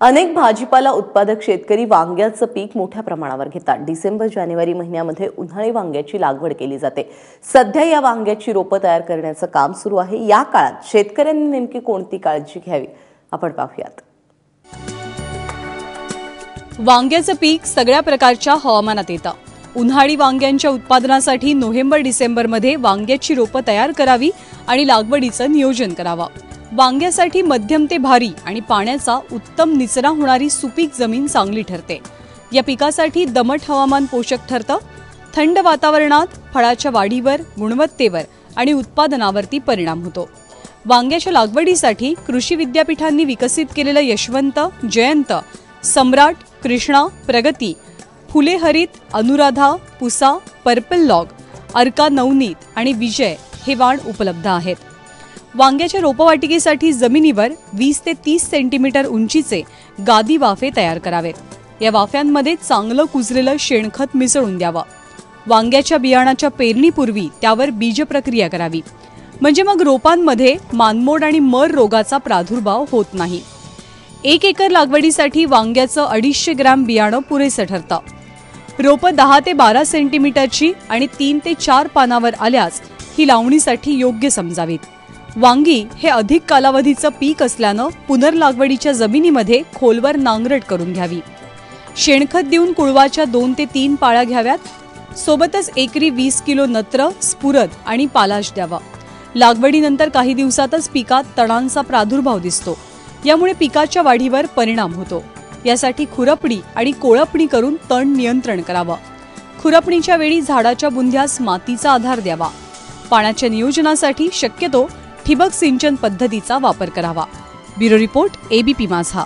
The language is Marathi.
अनेक भाजीपाला उत्पादक शेतकरी वांग्याचं पीक मोठ्या प्रमाणावर घेतात। डिसेंबर-जानेवारी महिन्यामध्ये उन्हाळी वांग्याची लागवड केली जाते। सध्या या वांग्याची रोपं तयार करण्याचं काम सुरू आहे। या काळात शेतकऱ्यांनी नेमकी कोणती काळजी घ्यावी आपण पाहूयात। वांग्याचं पीक सगळ्या प्रकारच्या हवामानात येतं। उन्हाळी वांग्यांच्या उत्पादनासाठी नोव्हेंबर-डिसेंबरमध्ये वांग्याची रोपं तयार करावी आणि लागवडीचं नियोजन करावं। वांग्यासाठी मध्यम ते भारी आणि पाण्याचा उत्तम निचरा होणारी सुपीक जमीन चांगली ठरते। या पिकासाठी दमट हवामान पोषक ठरतं। थंड वातावरणात फळाच्या वाढीवर, गुणवत्तेवर आणि उत्पादनावरती परिणाम होतो। वांग्याच्या लागवडीसाठी कृषी विद्यापीठांनी विकसित केलेलं यशवंत, जयंत, सम्राट, कृष्णा, प्रगती, फुले हरित, अनुराधा, पुसा, पर्पल लॉग, अर्का नवनीत आणि विजय हे वाण उपलब्ध आहेत। वांग्याच्या रोपवाटिकेसाठी जमिनीवर 20 ते 30 सेंटीमीटर उंचीचे गादी वाफे तयार करावेत। या वाफ्यांमध्ये चांगलं कुजलेलं शेणखत मिसळून द्यावं। वांग्याच्या बियाणाच्या पेरणीपूर्वी त्यावर बीज प्रक्रिया करावी, म्हणजे मग रोपांमध्ये मानमोड आणि मर रोगाचा प्रादुर्भाव होत नाही। 1 एकर लागवडीसाठी वांग्याचं 250 ग्रॅम बियाणं पुरेसं ठरतं। रोपं 10 ते 12 सेंटीमीटरची आणि 3 ते 4 पानावर आल्यास ही लावणीसाठी योग्य समजावीत। वांगी हे अधिक कालावधीचं पीक असल्यानं पुनर्लागवडीच्या जमिनीमध्ये खोलवर नांगरट करून घ्यावी। शेणखत देऊन कुळवाच्या 2 ते 3 पाळ्या घ्याव्यात। सोबतच एकरी 20 किलो नत्र, स्फुरद आणि पालाश द्यावा। लागवडीनंतर काही दिवसातच पिकात तणांचा प्रादुर्भाव दिसतो, यामुळे पिकाच्या वाढीवर परिणाम होतो। यासाठी खुरपणी आणि कोळपणी करून तण नियंत्रण करावं। खुरपणीच्या वेळी झाडाच्या बुंध्यास मातीचा आधार द्यावा। पाण्याच्या नियोजनासाठी शक्यतो ठिबक सिंचन पद्धतीचा वापर करावा। ब्युरो रिपोर्ट, एबीपी माझा।